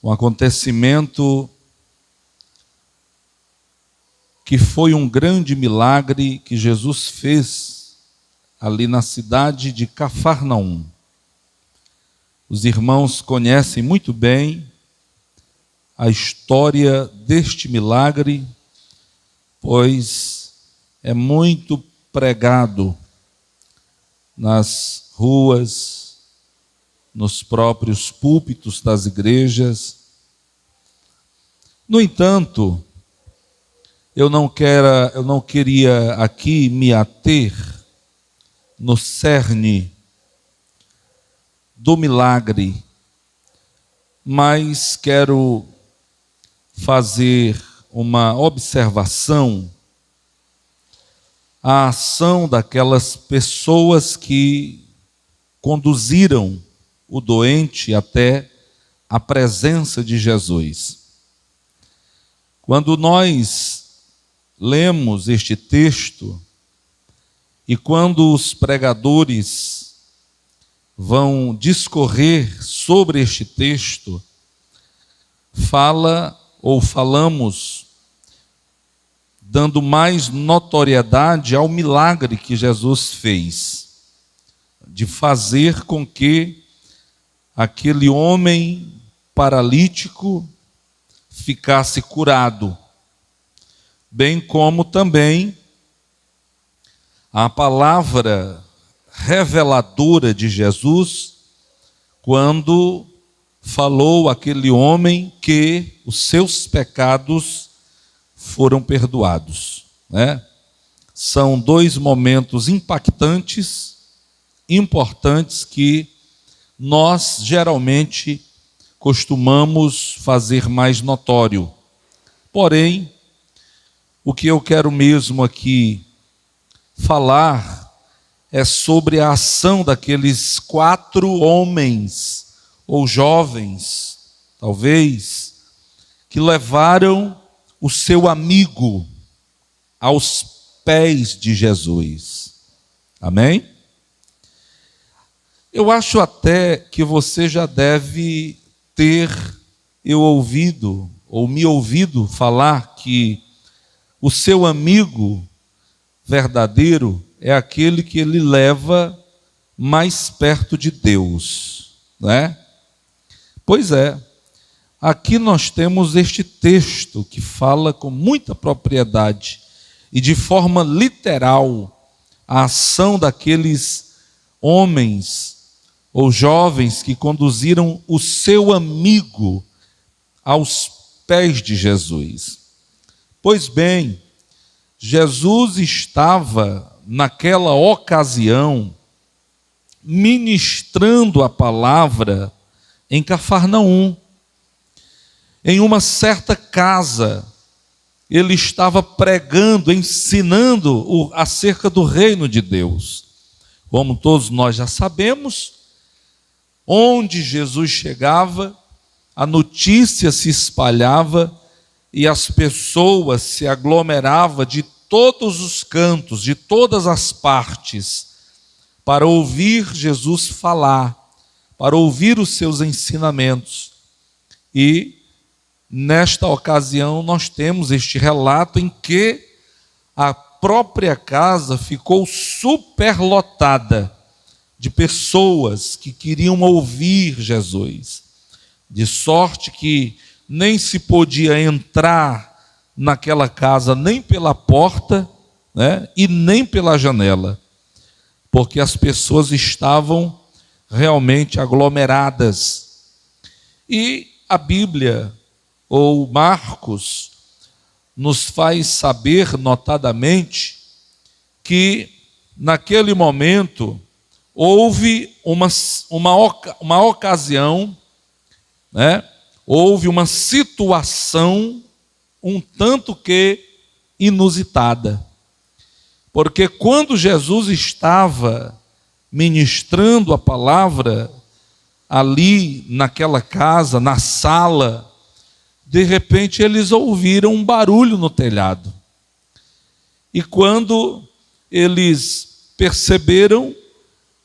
um acontecimento que foi um grande milagre que Jesus fez ali na cidade de Cafarnaum. Os irmãos conhecem muito bem a história deste milagre, pois é muito pregado nas ruas, nos próprios púlpitos das igrejas. No entanto, eu não queria aqui me ater no cerne do milagre, mas quero fazer uma observação à ação daquelas pessoas que conduziram o doente até a presença de Jesus. Quando nós lemos este texto e quando os pregadores vão discorrer sobre este texto, falamos dando mais notoriedade ao milagre que Jesus fez, de fazer com que aquele homem paralítico ficasse curado, bem como também a palavra reveladora de Jesus, quando falou àquele homem que os seus pecados foram perdoados, né? São dois momentos impactantes, importantes, que nós geralmente costumamos fazer mais notório. Porém, o que eu quero mesmo aqui falar é sobre a ação daqueles 4 homens, ou jovens, talvez, que levaram o seu amigo aos pés de Jesus. Amém? Eu acho até que você já deve ter me ouvido falar que o seu amigo verdadeiro é aquele que ele leva mais perto de Deus, né? Pois é, aqui nós temos este texto que fala com muita propriedade e de forma literal a ação daqueles homens ou jovens que conduziram o seu amigo aos pés de Jesus. Pois bem, Jesus estava naquela ocasião ministrando a palavra em Cafarnaum. Em uma certa casa, ele estava pregando, ensinando acerca do reino de Deus. Como todos nós já sabemos, onde Jesus chegava, a notícia se espalhava e as pessoas se aglomeravam de todos os cantos, de todas as partes, para ouvir Jesus falar, para ouvir os seus ensinamentos. E nesta ocasião nós temos este relato em que a própria casa ficou superlotada de pessoas que queriam ouvir Jesus, de sorte que nem se podia entrar naquela casa nem pela porta, né, e nem pela janela, porque as pessoas estavam realmente aglomeradas. E a Bíblia, ou Marcos, nos faz saber notadamente que naquele momento houve uma ocasião, né? Houve uma situação um tanto que inusitada. Porque quando Jesus estava ministrando a palavra ali naquela casa, na sala, de repente eles ouviram um barulho no telhado. E quando eles perceberam,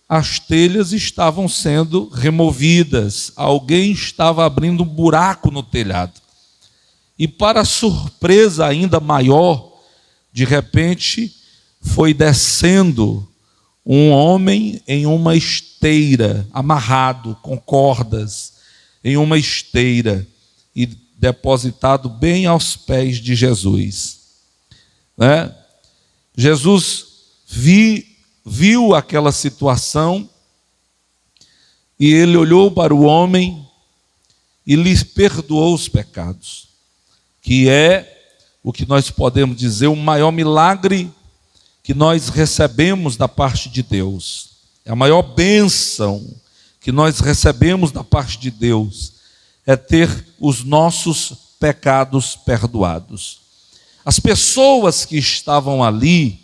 as telhas estavam sendo removidas, alguém estava abrindo um buraco no telhado. E para surpresa ainda maior, de repente foi descendo um homem em uma esteira, amarrado com cordas, em uma esteira, e depositado bem aos pés de Jesus. Jesus viu aquela situação e ele olhou para o homem e lhe perdoou os pecados, que é o que nós podemos dizer o maior milagre que nós recebemos da parte de Deus. É a maior bênção que nós recebemos da parte de Deus, é ter os nossos pecados perdoados. As pessoas que estavam ali,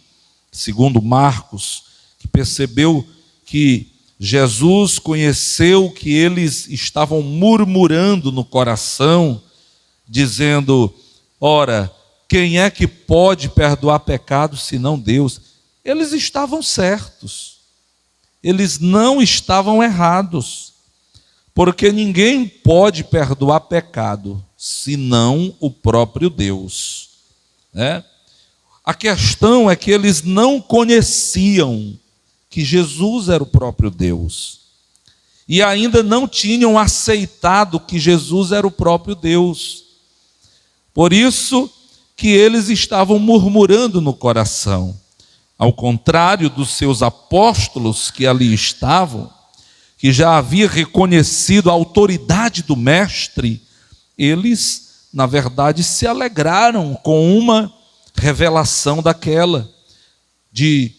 segundo Marcos, que percebeu que Jesus conheceu que eles estavam murmurando no coração, dizendo: ora, quem é que pode perdoar pecados senão Deus? Eles estavam certos, eles não estavam errados, porque ninguém pode perdoar pecado senão o próprio Deus, A questão é que eles não conheciam que Jesus era o próprio Deus, e ainda não tinham aceitado que Jesus era o próprio Deus. Por isso que eles estavam murmurando no coração. Ao contrário dos seus apóstolos que ali estavam, que já havia reconhecido a autoridade do Mestre, eles, na verdade, se alegraram com uma revelação daquela, de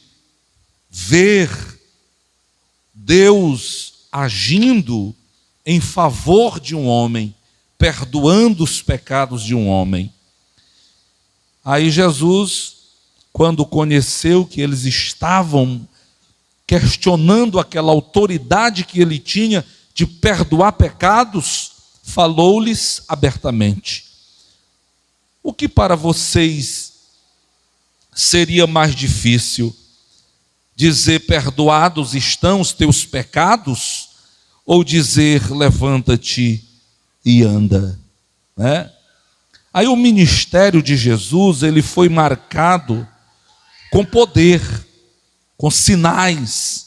ver Deus agindo em favor de um homem, perdoando os pecados de um homem. Aí Jesus, quando conheceu que eles estavam questionando aquela autoridade que ele tinha de perdoar pecados, falou-lhes abertamente: o que para vocês seria mais difícil? Dizer: perdoados estão os teus pecados? Ou dizer: levanta-te e anda? Aí o ministério de Jesus, ele foi marcado com poder, com sinais,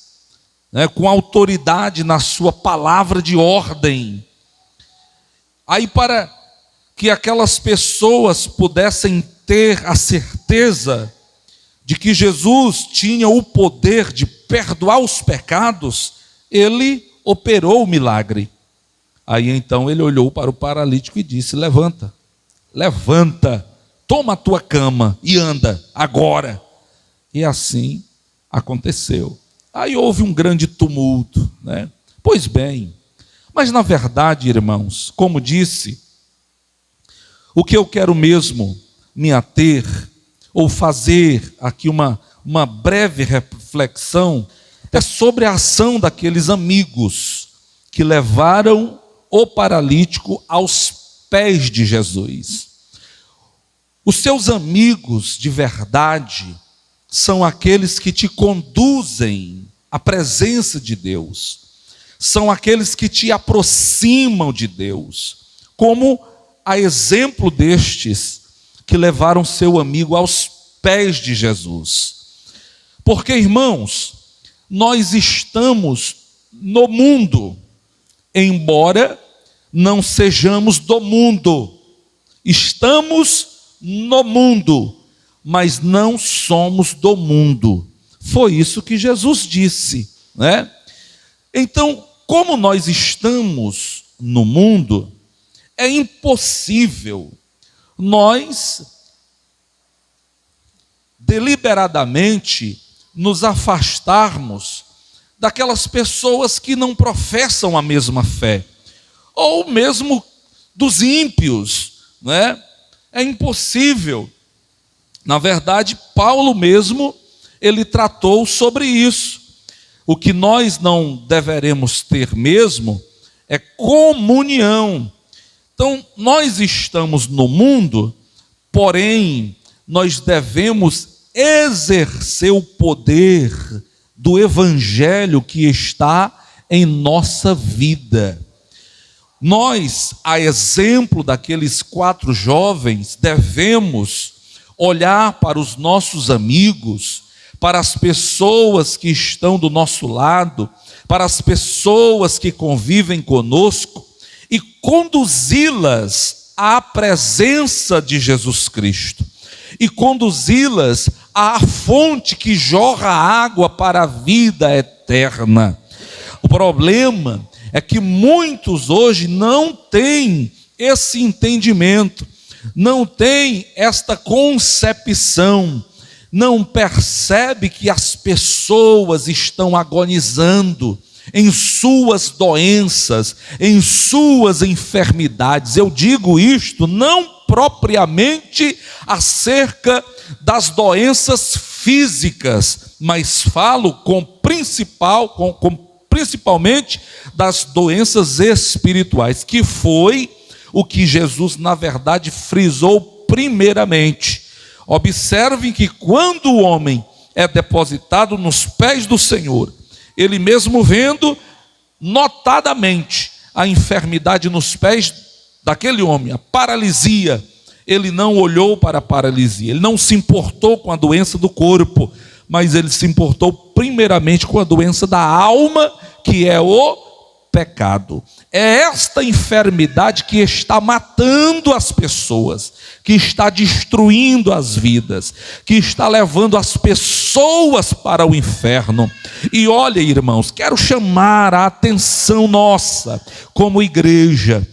com autoridade na sua palavra de ordem. Aí, para que aquelas pessoas pudessem ter a certeza de que Jesus tinha o poder de perdoar os pecados, ele operou o milagre. Aí então ele olhou para o paralítico e disse: levanta, toma a tua cama e anda agora. E assim aconteceu. Aí houve um grande tumulto, Pois bem, mas na verdade, irmãos, como disse, o que eu quero mesmo me ater, ou fazer aqui uma breve reflexão, é sobre a ação daqueles amigos que levaram o paralítico aos pés de Jesus. Os seus amigos de verdade são aqueles que te conduzem à presença de Deus, são aqueles que te aproximam de Deus, como a exemplo destes que levaram seu amigo aos pés de Jesus. Porque, irmãos, nós estamos no mundo, embora não sejamos do mundo. Estamos no mundo, mas não somos do mundo. Foi isso que Jesus disse, Então, como nós estamos no mundo, é impossível nós deliberadamente nos afastarmos daquelas pessoas que não professam a mesma fé, ou mesmo dos ímpios, É impossível. Na verdade, Paulo mesmo, ele tratou sobre isso. O que nós não deveremos ter mesmo é comunhão. Então, nós estamos no mundo, porém, nós devemos exercer o poder do evangelho que está em nossa vida. Nós, a exemplo daqueles 4 jovens, devemos olhar para os nossos amigos, para as pessoas que estão do nosso lado, para as pessoas que convivem conosco e conduzi-las à presença de Jesus Cristo e conduzi-las à fonte que jorra água para a vida eterna. O problema é que muitos hoje não têm esse entendimento, não têm esta concepção, não percebe que as pessoas estão agonizando em suas doenças, em suas enfermidades. Eu digo isto não propriamente acerca das doenças físicas, mas falo principalmente das doenças espirituais, que foi o que Jesus, na verdade, frisou primeiramente. Observem que quando o homem é depositado nos pés do Senhor, ele mesmo vendo notadamente a enfermidade nos pés daquele homem, a paralisia, ele não olhou para a paralisia, ele não se importou com a doença do corpo, mas ele se importou primeiramente com a doença da alma, que é o pecado. É esta enfermidade que está matando as pessoas, que está destruindo as vidas, que está levando as pessoas para o inferno. E olha, irmãos, quero chamar a atenção nossa como igreja.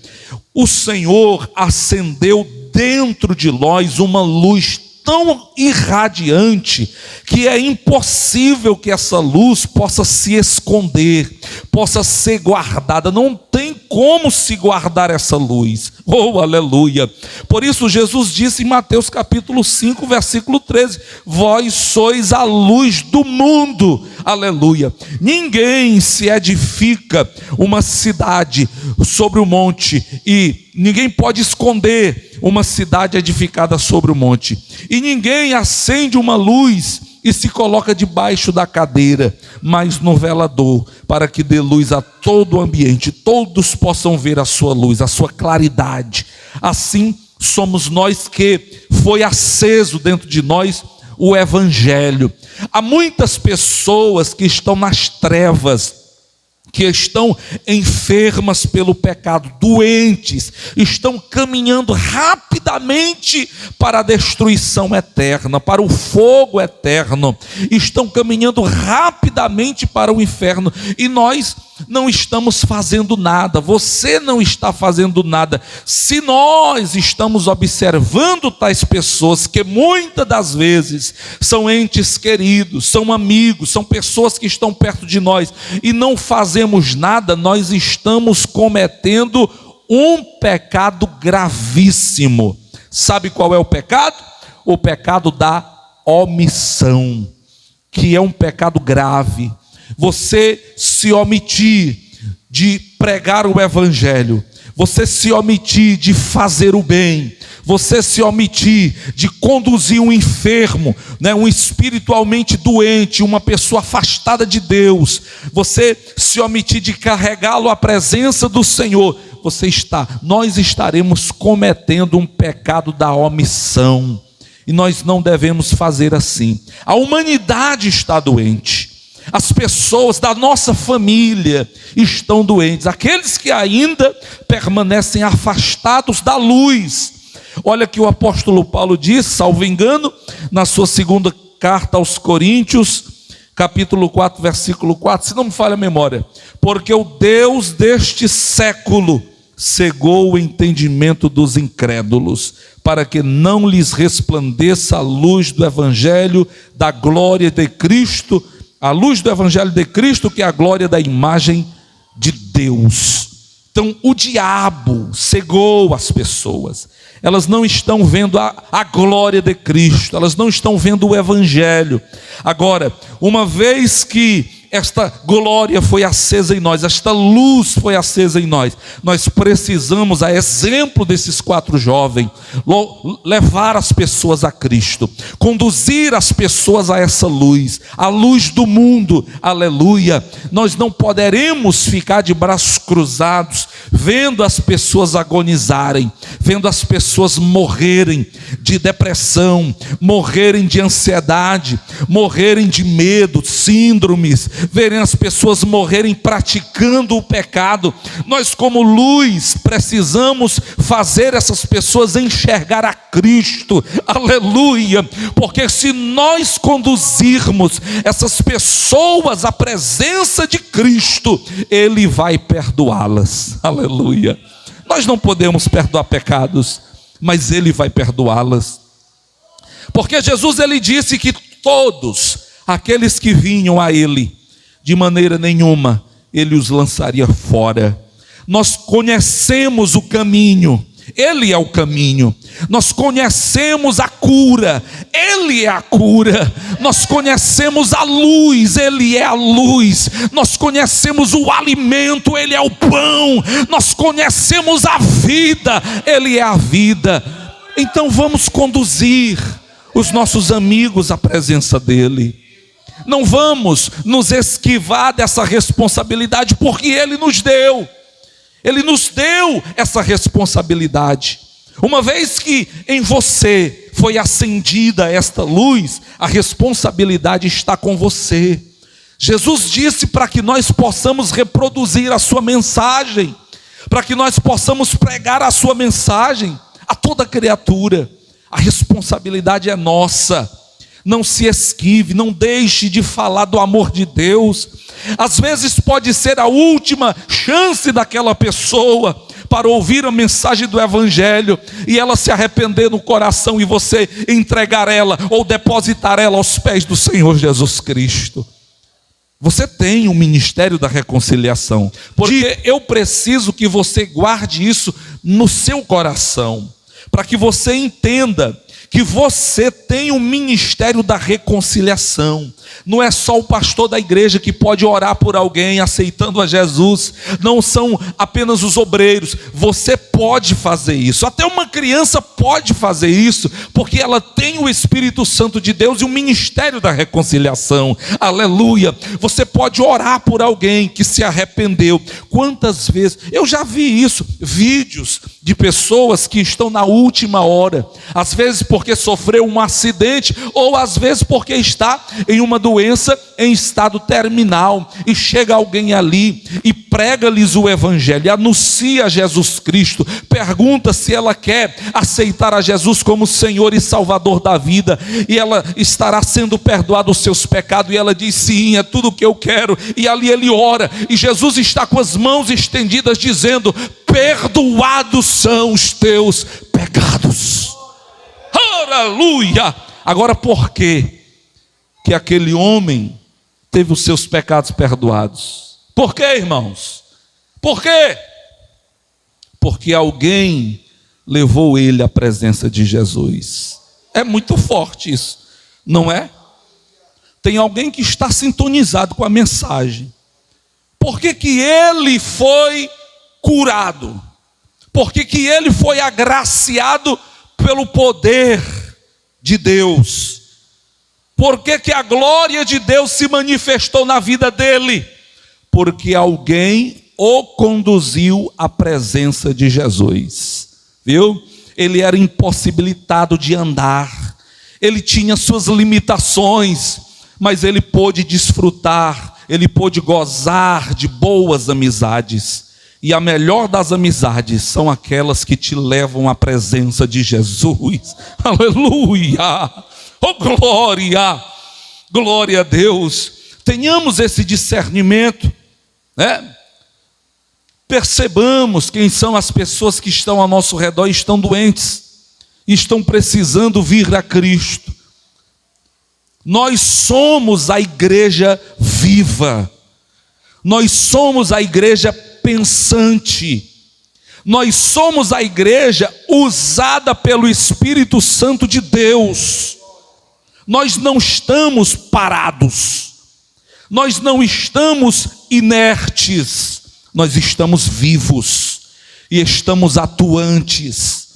O Senhor acendeu dentro de nós uma luz tão irradiante que é impossível que essa luz possa se esconder, possa ser guardada. Não tem como se guardar essa luz. Oh, aleluia! Por isso Jesus disse em Mateus capítulo 5, versículo 13: vós sois a luz do mundo. Aleluia! Ninguém se edifica uma cidade sobre o monte, e ninguém pode esconder uma cidade edificada sobre o monte, e ninguém acende uma luz e se coloca debaixo da cadeira, mas no velador, para que dê luz a todo o ambiente, todos possam ver a sua luz, a sua claridade. Assim somos nós, que foi aceso dentro de nós o evangelho. Há muitas pessoas que estão nas trevas, que estão enfermas pelo pecado, doentes, estão caminhando rapidamente para a destruição eterna, para o fogo eterno, estão caminhando rapidamente para o inferno, e nós não estamos fazendo nada, você não está fazendo nada. Se nós estamos observando tais pessoas, que muitas das vezes são entes queridos, são amigos, são pessoas que estão perto de nós, e não fazemos nada, nós estamos cometendo um pecado gravíssimo. Sabe qual é o pecado? O pecado da omissão, que é um pecado grave. Você se omitir de pregar o evangelho, você se omitir de fazer o bem, você se omitir de conduzir um enfermo, um espiritualmente doente, uma pessoa afastada de Deus, você se omitir de carregá-lo à presença do Senhor, nós estaremos cometendo um pecado da omissão, e nós não devemos fazer assim. A humanidade está doente, as pessoas da nossa família estão doentes, aqueles que ainda permanecem afastados da luz. Olha que o apóstolo Paulo diz, salvo engano, na sua segunda carta aos Coríntios, capítulo 4, versículo 4, se não me falha a memória: porque o Deus deste século cegou o entendimento dos incrédulos, para que não lhes resplandeça a luz do evangelho da glória de Cristo, a luz do evangelho de Cristo, que é a glória da imagem de Deus. Então o diabo cegou as pessoas, elas não estão vendo a glória de Cristo, elas não estão vendo o evangelho. Agora, uma vez que esta glória foi acesa em nós, esta luz foi acesa em nós. Nós precisamos, a exemplo desses 4 jovens, levar as pessoas a Cristo, conduzir as pessoas a essa luz, a luz do mundo, aleluia. Nós não poderemos ficar de braços cruzados, vendo as pessoas agonizarem, vendo as pessoas morrerem de depressão, morrerem de ansiedade, morrerem de medo, síndromes, verem as pessoas morrerem praticando o pecado. Nós, como luz, precisamos fazer essas pessoas enxergar a Cristo, aleluia, porque se nós conduzirmos essas pessoas à presença de Cristo, Ele vai perdoá-las, aleluia. Nós não podemos perdoar pecados, mas Ele vai perdoá-las, porque Jesus, Ele disse que todos aqueles que vinham a Ele, de maneira nenhuma Ele os lançaria fora. Nós conhecemos o caminho, Ele é o caminho. Nós conhecemos a cura, Ele é a cura. Nós conhecemos a luz, Ele é a luz. Nós conhecemos o alimento, Ele é o pão. Nós conhecemos a vida, Ele é a vida. Então vamos conduzir os nossos amigos à presença dEle. Não vamos nos esquivar dessa responsabilidade, porque Ele nos deu. Ele nos deu essa responsabilidade. Uma vez que em você foi acendida esta luz, a responsabilidade está com você. Jesus disse para que nós possamos reproduzir a sua mensagem, para que nós possamos pregar a sua mensagem a toda criatura. A responsabilidade é nossa. Não se esquive, não deixe de falar do amor de Deus. Às vezes pode ser a última chance daquela pessoa para ouvir a mensagem do Evangelho e ela se arrepender no coração e você entregar ela ou depositar ela aos pés do Senhor Jesus Cristo. Você tem o ministério da reconciliação, porque eu preciso que você guarde isso no seu coração, para que você entenda que você tem o ministério da reconciliação. Não é só o pastor da igreja que pode orar por alguém aceitando a Jesus. Não são apenas os obreiros. Você pode fazer isso. Até uma criança pode fazer isso, porque ela tem o Espírito Santo de Deus e o ministério da reconciliação. Aleluia. Você pode orar por alguém que se arrependeu. Quantas vezes? Eu já vi isso. Vídeos de pessoas que estão na última hora. Às vezes porque sofreu um acidente, ou às vezes porque está em uma doença em estado terminal, e chega alguém ali e prega-lhes o Evangelho, anuncia Jesus Cristo, pergunta se ela quer aceitar a Jesus como Senhor e Salvador da vida, e ela estará sendo perdoada os seus pecados, e ela diz sim, é tudo o que eu quero, e ali ele ora, e Jesus está com as mãos estendidas dizendo: perdoados são os teus pecados. Aleluia! Agora por quê que aquele homem teve os seus pecados perdoados? Por quê, irmãos? Por quê? Porque alguém levou ele à presença de Jesus. É muito forte isso, não é? Tem alguém que está sintonizado com a mensagem. Por que que ele foi curado? Por que que ele foi agraciado pelo poder de Deus? Por que que a glória de Deus se manifestou na vida dele? Porque alguém o conduziu à presença de Jesus. Viu? Ele era impossibilitado de andar. Ele tinha suas limitações, mas ele pôde desfrutar, ele pôde gozar de boas amizades. E a melhor das amizades são aquelas que te levam à presença de Jesus. Aleluia! Oh, glória! Glória a Deus! Tenhamos esse discernimento, né? Percebamos quem são as pessoas que estão ao nosso redor e estão doentes, e estão precisando vir a Cristo. Nós somos a igreja viva. Nós somos a igreja pensante. Nós somos a igreja usada pelo Espírito Santo de Deus. Nós não estamos parados. Nós não estamos inertes, nós estamos vivos e estamos atuantes.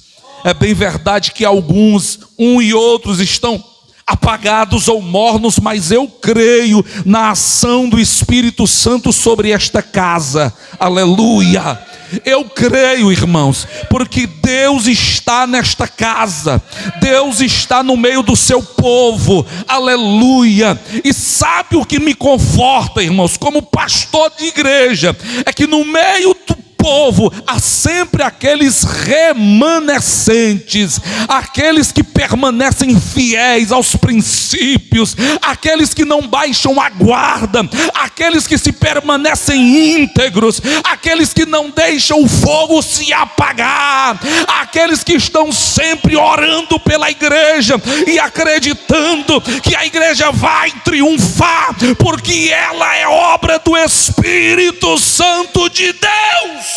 É bem verdade que alguns, e outros, estão apagados ou mornos, mas eu creio na ação do Espírito Santo sobre esta casa. Aleluia! Eu creio, irmãos, porque Deus está nesta casa, Deus está no meio do seu povo, aleluia. E sabe o que me conforta, irmãos, como pastor de igreja, é que no meio do povo há sempre aqueles remanescentes, aqueles que permanecem fiéis aos princípios, aqueles que não baixam a guarda, aqueles que se permanecem íntegros, aqueles que não deixam o fogo se apagar, aqueles que estão sempre orando pela igreja e acreditando que a igreja vai triunfar, porque ela é obra do Espírito Santo de Deus.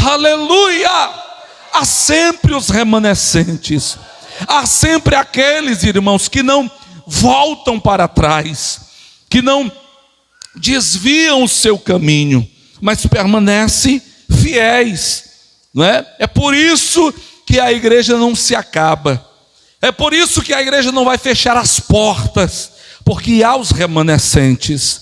Aleluia! Há sempre os remanescentes, há sempre aqueles, irmãos, que não voltam para trás, que não desviam o seu caminho, mas permanecem fiéis, não é? É por isso que a igreja não se acaba, é por isso que a igreja não vai fechar as portas, porque há os remanescentes,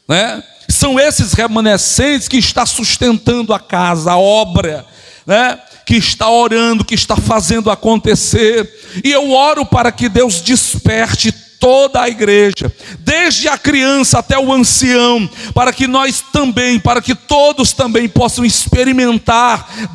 não é? São esses remanescentes que está sustentando a casa, a obra, né? Que está orando, que está fazendo acontecer. E eu oro para que Deus desperte toda a igreja, desde a criança até o ancião, para que nós também, para que todos também possam experimentar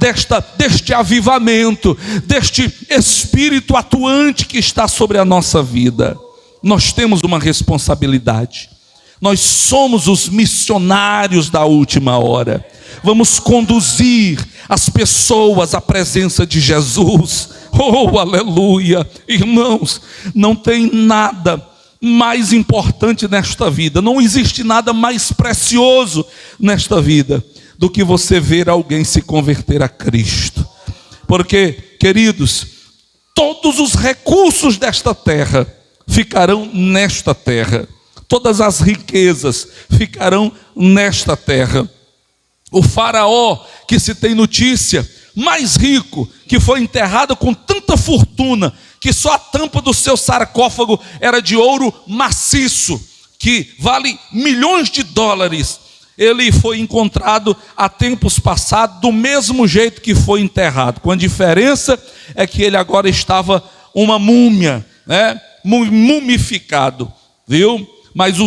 deste avivamento, deste Espírito atuante que está sobre a nossa vida. Nós temos uma responsabilidade. Nós somos os missionários da última hora. Vamos conduzir as pessoas à presença de Jesus. Oh, aleluia! Irmãos, não tem nada mais importante nesta vida, não existe nada mais precioso nesta vida do que você ver alguém se converter a Cristo. Porque, queridos, todos os recursos desta terra ficarão nesta terra. Todas as riquezas ficarão nesta terra. O faraó, que se tem notícia, mais rico, que foi enterrado com tanta fortuna, que só a tampa do seu sarcófago era de ouro maciço, que vale milhões de dólares. Ele foi encontrado há tempos passados, do mesmo jeito que foi enterrado, com a diferença é que ele agora estava uma múmia, né? Mumificado, viu? Mas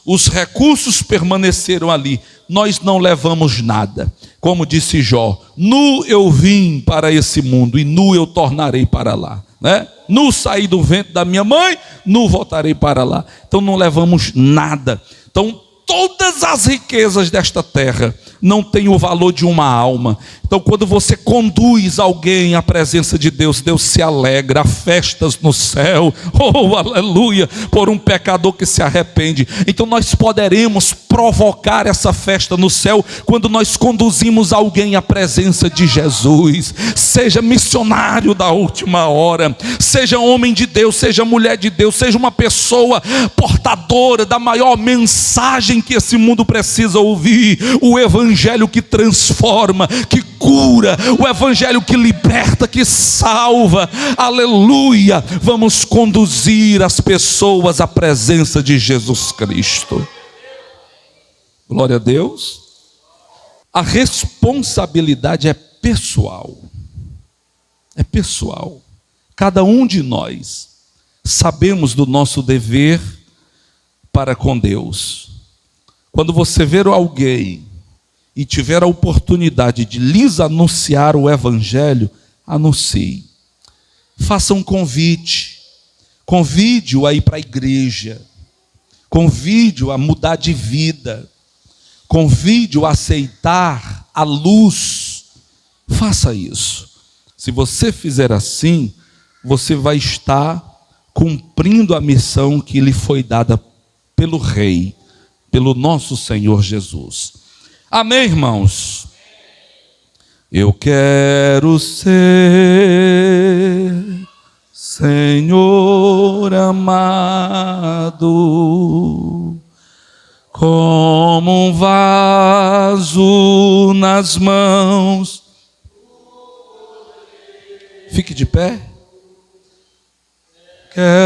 os recursos permaneceram ali. Nós não levamos nada. Como disse Jó, nu eu vim para esse mundo e nu eu tornarei para lá, né? Nu saí do ventre da minha mãe, nu voltarei para lá. Então não levamos nada. Então todas as riquezas desta terra não têm o valor de uma alma. Então quando você conduz alguém à presença de Deus, Deus se alegra, há festas no céu, oh aleluia, por um pecador que se arrepende. Então nós poderemos provocar essa festa no céu quando nós conduzimos alguém à presença de Jesus. Seja missionário da última hora, seja homem de Deus, seja mulher de Deus, seja uma pessoa portadora da maior mensagem que esse mundo precisa ouvir, o evangelho que transforma, que cura, o evangelho que liberta, que salva, aleluia. Vamos conduzir as pessoas à presença de Jesus Cristo. Glória a Deus. A responsabilidade é pessoal. É pessoal. Cada um de nós sabemos do nosso dever para com Deus. Quando você ver alguém e tiver a oportunidade de lhes anunciar o evangelho, anuncie. Faça um convite. Convide-o a ir para a igreja. Convide-o a mudar de vida. Convide-o a aceitar a luz. Faça isso. Se você fizer assim, você vai estar cumprindo a missão que lhe foi dada pelo Rei, pelo nosso Senhor Jesus. Amém, irmãos? Eu quero ser Senhor amado, como um vaso nas mãos. Fique de pé. Quero